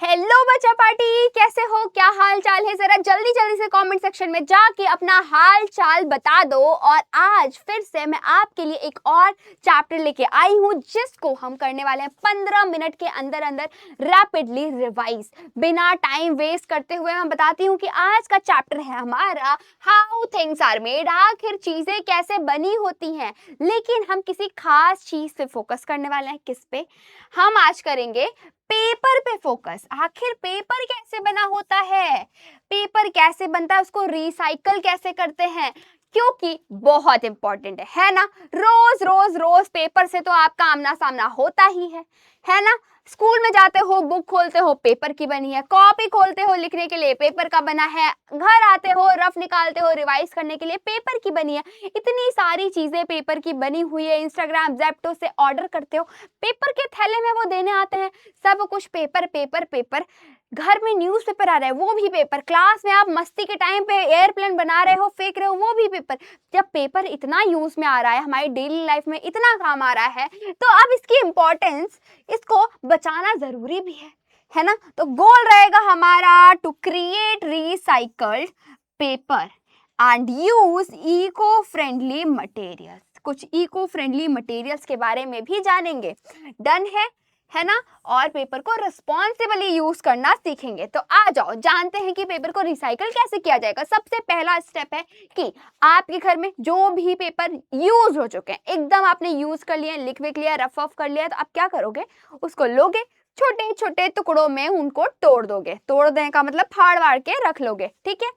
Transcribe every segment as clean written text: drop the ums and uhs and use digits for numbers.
Hello बच्चा party, कैसे हो? क्या हाल चाल है? जरा जल्दी जल्दी से कमेंट सेक्शन में जाके अपना हाल चाल बता दो। और आज फिर से मैं आपके लिए एक और चैप्टर लेके आई हूँ जिसको हम करने वाले हैं 15 मिनट के अंदर अंदर रैपिडली रिवाइज। बिना टाइम वेस्ट करते हुए मैं बताती हूँ कि आज का चैप्टर है हमारा हाउ थिंग्स आर मेड। आखिर चीजें कैसे बनी होती हैं। लेकिन हम किसी खास चीज पे फोकस करने वाले हैं। किस पे? हम आज करेंगे पेपर पे फोकस। आखिर पेपर कैसे बना होता है, पेपर कैसे बनता है, उसको रिसाइकल कैसे करते हैं, क्योंकि बहुत इंपॉर्टेंट है ना। रोज रोज रोज पेपर से तो आपका आमना सामना होता ही है ना। स्कूल में जाते हो, बुक खोलते हो, पेपर की बनी है। कॉपी खोलते हो लिखने के लिए, पेपर का बना है। घर आते हो, रफ निकालते हो रिवाइज करने के लिए, पेपर की बनी है। इतनी सारी चीजें पेपर की बनी हुई है। इंस्टाग्राम ज़ेप्टो से ऑर्डर करते हो, पेपर के थैले में वो देने आते हैं। सब कुछ पेपर पेपर पेपर। घर में न्यूज़पेपर आ रहा है, वो भी पेपर। क्लास में आप मस्ती के टाइम पे एयरप्लेन बना रहे हो, फेंक रहे हो, वो भी पेपर। जब पेपर इतना यूज में आ रहा है, हमारी डेली लाइफ में इतना काम आ रहा है, तो अब इसकी इम्पोर्टेंस, इसको बचाना जरूरी भी है ना। तो गोल रहेगा हमारा to create recycled paper and use eco friendly materials. कुछ इको फ्रेंडली मटेरियल्स के बारे में भी जानेंगे। डन है ना। और पेपर को रिस्पॉन्सिबली यूज करना सीखेंगे। तो आ जाओ जानते हैं कि पेपर को रिसाइकल कैसे किया जाएगा। सबसे पहला स्टेप है कि आपके घर में जो भी पेपर यूज हो चुके हैं, एकदम आपने यूज कर लिया, लिख विख लिया, रफ ऑफ कर लिया, तो आप क्या करोगे? उसको लोगे, छोटे छोटे टुकड़ों में उनको तोड़ दोगे। तोड़ देने का मतलब फाड़ वाड़ के रख लोगे, ठीक है।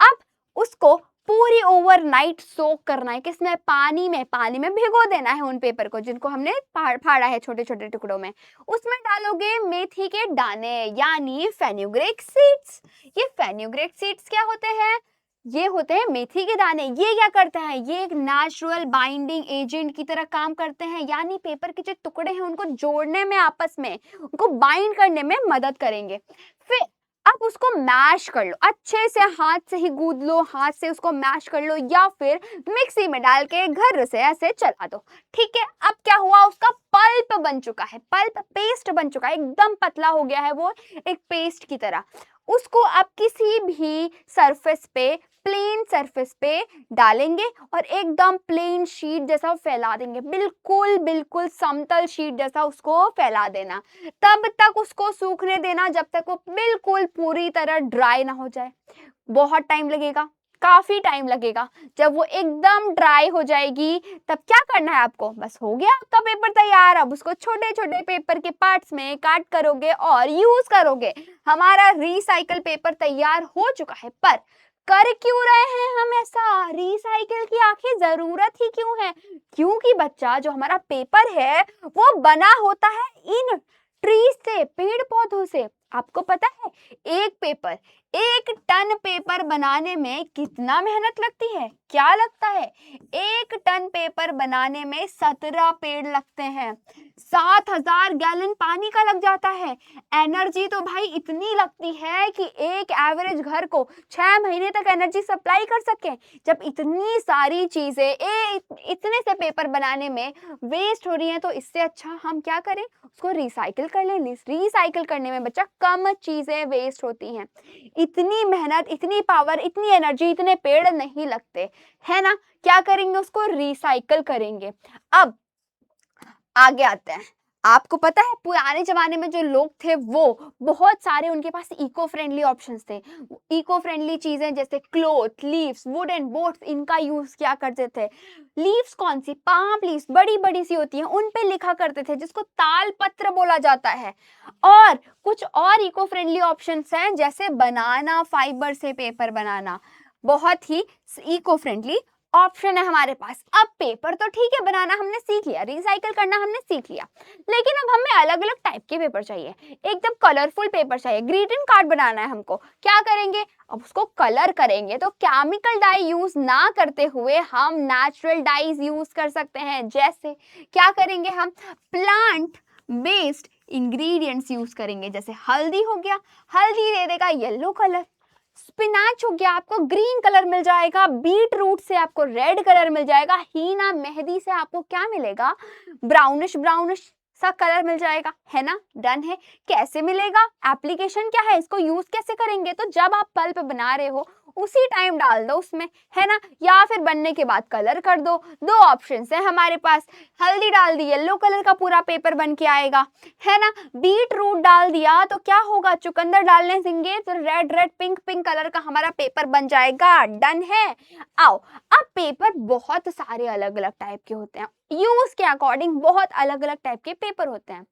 अब उसको पूरी ओवरनाइट सोक करना है। किसमें? पानी में भिगो देना है उन पेपर को जिनको हमने फाड़ा है छोटे छोटे टुकड़ों में। उसमें डालोगे मेथी के दाने यानी फेन्यूग्रेक सीड्स। ये फेन्यूग्रेक सीड्स क्या होते हैं? ये होते हैं मेथी के दाने। ये क्या करते हैं? ये एक नेचुरल बाइंडिंग एजेंट की तरह काम करते हैं, यानी पेपर के जो टुकड़े हैं उनको जोड़ने में, आपस में उनको बाइंड करने में मदद करेंगे। फिर अब उसको मैश कर लो अच्छे से, हाथ से ही गूंद लो, हाथ से उसको मैश कर लो, या फिर मिक्सी में डाल के घर से ऐसे चला दो, ठीक है। अब क्या हुआ? उसका पल्प बन चुका है, पल्प पेस्ट बन चुका है, एकदम पतला हो गया है वो, एक पेस्ट की तरह। उसको आप किसी भी सरफेस पे, प्लेन सरफेस पे डालेंगे और एकदम प्लेन शीट जैसा फैला देंगे। बिल्कुल बिल्कुल समतल शीट जैसा उसको फैला देना। तब तक उसको सूखने देना जब तक वो बिल्कुल पूरी तरह ड्राई ना हो जाए। बहुत टाइम लगेगा, काफी टाइम लगेगा। जब वो एकदम ड्राई हो जाएगी तब क्या करना है आपको? बस हो गया आपका पेपर तैयार। अब उसको छोटे छोटे पेपर के पार्ट्स में काट करोगे और यूज करोगे। हमारा रिसाइकल पेपर तैयार हो चुका है। पर कर क्यों रहे हैं हम ऐसा? रिसाइकिल की आखिर जरूरत ही क्यों है? क्योंकि बच्चा, जो हमारा पेपर है वो बना होता है इन ट्रीज से, पेड़ पौधों से। आपको पता है एक पेपर, 1 टन पेपर बनाने में कितना मेहनत लगती है? क्या लगता है? 1 टन पेपर बनाने में 17 पेड़ लगते हैं, 7000 गैलन पानी का लग जाता है। एनर्जी तो भाई इतनी लगती है कि एक एवरेज घर को 6 महीने तक एनर्जी सप्लाई कर सके। जब इतनी सारी चीजें इतने से पेपर बनाने में वेस्ट हो रही हैं, तो इससे अच्छा हम क्या करें? उसको रिसाइकिल कर लें। रिसाइकिल करने में बच्चा कम चीजें वेस्ट होती हैं। इतनी मेहनत, इतनी पावर, इतनी एनर्जी, इतने पेड़ नहीं लगते, है ना। क्या करेंगे? उसको रिसाइकिल करेंगे। अब आगे आते हैं। आपको पता है पुराने जमाने में जो लोग थे वो बहुत सारे, उनके पास इको फ्रेंडली ऑप्शंस थे। इको फ्रेंडली चीजें जैसे क्लोथ, लीव्स, वुडन बोर्ड्स, इनका यूज किया करते थे। लीव्स कौन सी? पाम लीव्स, बड़ी बड़ी सी होती हैं, उन पे लिखा करते थे, जिसको ताल पत्र बोला जाता है। और कुछ और इको फ्रेंडली ऑप्शंस हैं जैसे बनाना फाइबर से पेपर बनाना, बहुत ही इको फ्रेंडली ऑप्शन है हमारे पास। अब पेपर तो ठीक है बनाना हमने सीख लिया, रिसाइकिल करना हमने सीख लिया, लेकिन अब हमें अलग अलग टाइप के पेपर चाहिए। एकदम कलरफुल पेपर चाहिए। ग्रीटिंग कार्ड बनाना है हमको, क्या करेंगे? अब उसको कलर करेंगे तो केमिकल डाई यूज ना करते हुए हम नेचुरल डाइज यूज कर सकते हैं। जैसे क्या करेंगे? हम प्लांट बेस्ड इंग्रेडिएंट्स यूज करेंगे। जैसे हल्दी हो गया, हल्दी दे देगा येलो कलर। स्पिनाच हो गया, आपको ग्रीन कलर मिल जाएगा। बीट रूट से आपको रेड कलर मिल जाएगा। हीना मेहंदी से आपको क्या मिलेगा? ब्राउनिश ब्राउनिश सा कलर मिल जाएगा, है ना। डन है। कैसे मिलेगा, एप्लीकेशन क्या है, इसको यूज कैसे करेंगे, तो जब आप पल्प बना रहे हो उसी टाइम डाल दो उसमें, है ना, या फिर बनने के बाद कलर कर दो। दो ऑप्शन है हमारे पास। हल्दी डाल दी, येलो कलर का पूरा पेपर बन के आएगा, है ना। बीट रूट डाल दिया तो क्या होगा, चुकंदर डालने से तो red red pink pink colour का हमारा पेपर बन जाएगा। डन है। आओ, अब पेपर बहुत सारे अलग अलग टाइप के होते हैं, यूज के अकॉर्डिंग बहुत अलग अलग टाइप के पेपर होते हैं।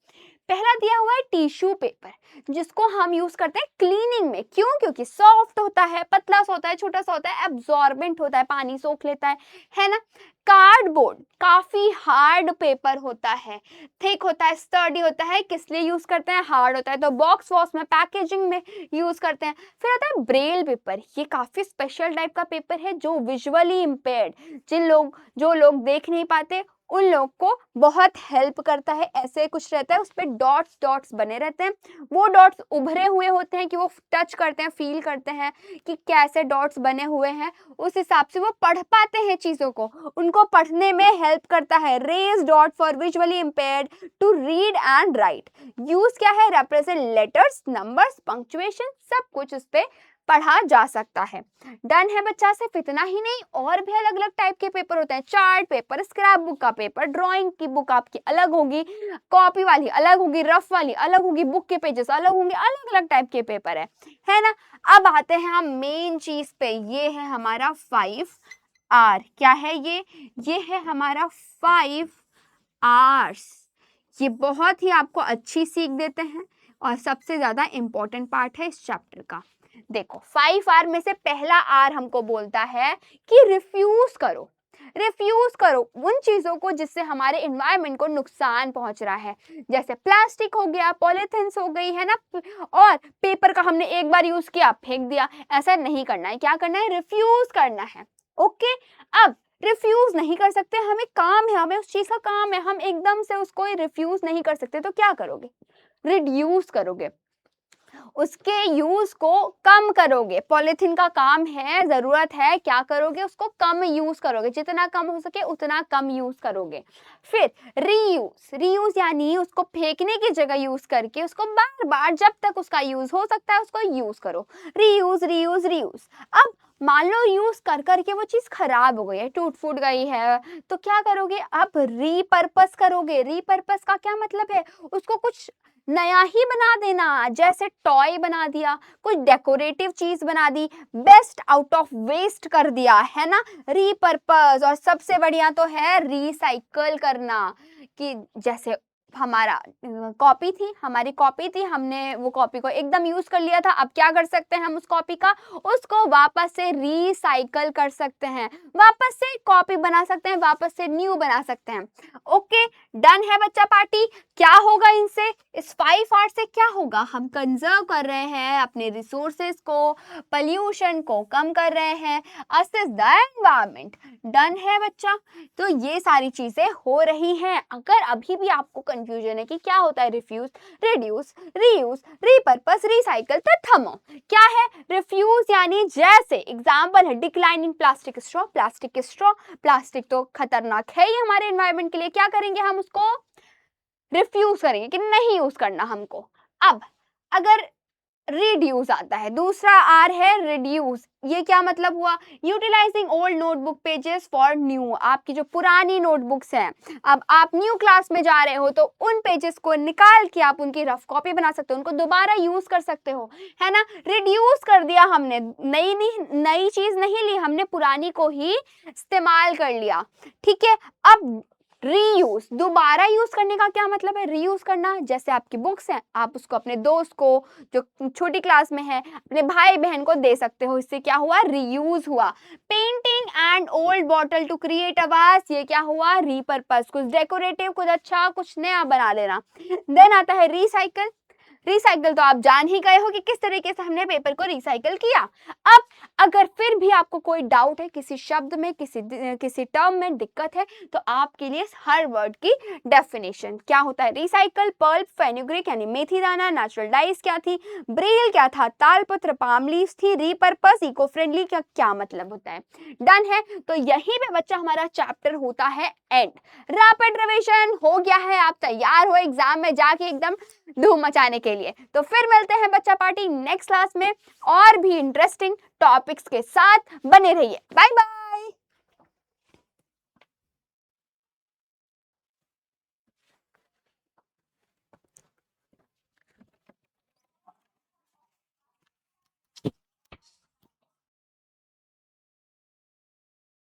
पहला दिया हुआ है टिश्यू पेपर, जिसको हम यूज करते हैं क्लीनिंग में। क्यों? क्योंकि सॉफ्ट होता है, पतला सा होता है, छोटा सा होता है, एब्जॉर्बेंट होता है, पानी सोख लेता है ना। कार्डबोर्ड काफी हार्ड पेपर होता है, थिक होता है, स्टर्डी होता है। किस लिए यूज करते हैं, हार्ड होता है तो बॉक्स वॉक्स में, पैकेजिंग में यूज करते हैं। फिर आता है ब्रेल पेपर, ये काफी स्पेशल टाइप का पेपर है जो विजुअली इम्पेयर्ड, जो लोग देख नहीं पाते उन लोग को बहुत हेल्प करता है। ऐसे कुछ रहता है, उस पर डॉट्स डॉट्स बने रहते हैं, वो डॉट्स उभरे हुए होते हैं कि वो टच करते हैं, फील करते हैं कि कैसे डॉट्स बने हुए हैं, उस हिसाब से वो पढ़ पाते हैं चीजों को, उनको पढ़ने में हेल्प करता है। Raise dot for visually impaired to read and write. Use क्या है, रिप्रेजेंट लेटर्स, नंबर्स, पंक्चुएशन, सब कुछ उस पे पढ़ा जा सकता है। डन है बच्चा। सिर्फ इतना ही नहीं, और भी अलग अलग टाइप के पेपर होते हैं। चार्ट पेपर, स्क्रैप बुक का पेपर, ड्राइंग की बुक आपकी अलग होगी, कॉपी वाली अलग होगी, रफ वाली अलग होगी, बुक के पेजेस अलग होंगे, अलग अलग टाइप के पेपर है ना। अब आते हैं हम मेन चीज पे, ये है हमारा 5R। क्या है ये है हमारा 5 Rs। ये बहुत ही आपको अच्छी सीख देते हैं और सबसे ज्यादा इंपॉर्टेंट पार्ट है इस चैप्टर का। देखो 5R में से पहला R हमको बोलता है कि रिफ्यूज करो, रिफ्यूज करो उन चीजों को जिससे हमारे एनवायरनमेंट को नुकसान पहुंच रहा है, जैसे प्लास्टिक हो गया, पॉलीथिन हो गई, है ना। और पेपर का हमने एक बार यूज किया फेंक दिया, ऐसा नहीं करना है। क्या करना है, रिफ्यूज करना है। ओके, अब रिफ्यूज नहीं कर सकते, हमें काम है, हमें उस चीज का काम है, हम एकदम से उसको रिफ्यूज नहीं कर सकते, तो क्या करोगे, रिड्यूस करोगे, उसके यूज को कम करोगे। पॉलीथीन का काम है, जरूरत है, क्या करोगे, उसको कम यूज करोगे, जितना कम हो सके उतना कम यूज करोगे। फिर रीयूज, रीयूज यानी उसको फेंकने की जगह यूज करके उसको बार बार जब तक उसका यूज हो सकता है उसको यूज करो। Reuse reuse reuse. अब मान लो यूज कर करके वो चीज खराब हो गई है, टूट फूट गई है, तो क्या करोगे, अब रीपर्पस करोगे। रीपर्पस का क्या मतलब है, उसको कुछ नया ही बना देना, जैसे टॉय बना दिया, कुछ डेकोरेटिव चीज बना दी, बेस्ट आउट ऑफ वेस्ट कर दिया, है ना। रीपर्पस। और सबसे बढ़िया तो है रिसाइकल करना, कि जैसे हमारा कॉपी थी, हमारी कॉपी थी, हमने वो कॉपी को एकदम यूज कर लिया था, अब क्या कर सकते हैं हम उस कॉपी का, उसको वापस से रिसाइकल कर सकते हैं, वापस से कॉपी बना सकते हैं, वापस से न्यू बना सकते हैं। ओके, डन है बच्चा पार्टी। क्या होगा इनसे, इस 5R से क्या होगा, हम कंजर्व कर रहे हैं अपने रिसोर्सेज को, पॉल्यूशन को कम कर रहे हैं, असिस्ट द एनवायरनमेंट। डन है बच्चा। तो ये सारी चीजें हो रही हैं। अगर अभी भी आपको कंफ्यूजन है कि क्या होता है refuse, reduce, reuse, repurpose, recycle, तो थमो। क्या है रिफ्यूज, यानी जैसे एग्जांपल है declining plastic straw, plastic straw, plastic तो खतरनाक है ही हमारे एनवायरनमेंट के लिए, क्या करेंगे हम उसको रिफ्यूज करेंगे कि नहीं यूज करना हमको। अब अगर रिड्यूस आता है, दूसरा आर है रिड्यूस, ये क्या मतलब हुआ, utilizing old notebook pages for new. आपकी जो पुरानी नोटबुक्स हैं, अब आप न्यू क्लास में जा रहे हो तो उन पेजेस को निकाल के आप उनकी रफ कॉपी बना सकते हो, उनको दोबारा यूज कर सकते हो, है ना। रिड्यूस कर दिया हमने, नई चीज नहीं ली, हमने पुरानी को ही इस्तेमाल कर लिया, ठीक है। अब रीयूज, दोबारा यूज करने का क्या मतलब है, रीयूज करना, जैसे आपकी बुक्स हैं, आप उसको अपने दोस्त को जो छोटी क्लास में है, अपने भाई बहन को दे सकते हो, इससे क्या हुआ, रीयूज हुआ। Painting and old bottle to create a vase, ये क्या हुआ, रीपर्पस, कुछ डेकोरेटिव, कुछ अच्छा, कुछ नया बना लेना। देन आता है रिसाइकल। रिसाइकल तो आप जान ही गए हो कि किस तरीके से हमने पेपर को रिसाइकल किया। अब अगर फिर भी आपको कोई डाउट है, किसी शब्द में, किसी टर्म में दिक्कत है, तो आपके लिए हर वर्ड की डेफिनेशन क्या होता है, रिसाइकल, पल्प, फेनुग्रीक यानी मेथी दाना, नेचुरल डाइस क्या थी, ब्रेल क्या था, तालपत्र, पाम लीव्स थी, रीपर्पस, इको फ्रेंडली का क्या मतलब होता है। डन है। तो यहीं पे बच्चा हमारा चैप्टर होता है एंड। रैपिड रिवीजन हो गया है, आप तैयार हो एग्जाम में जाके एकदम धूम मचाने के लिए। तो फिर मिलते हैं बच्चा पार्टी नेक्स्ट क्लास में और भी इंटरेस्टिंग टॉपिक्स के साथ। बने रहिए। Bye bye.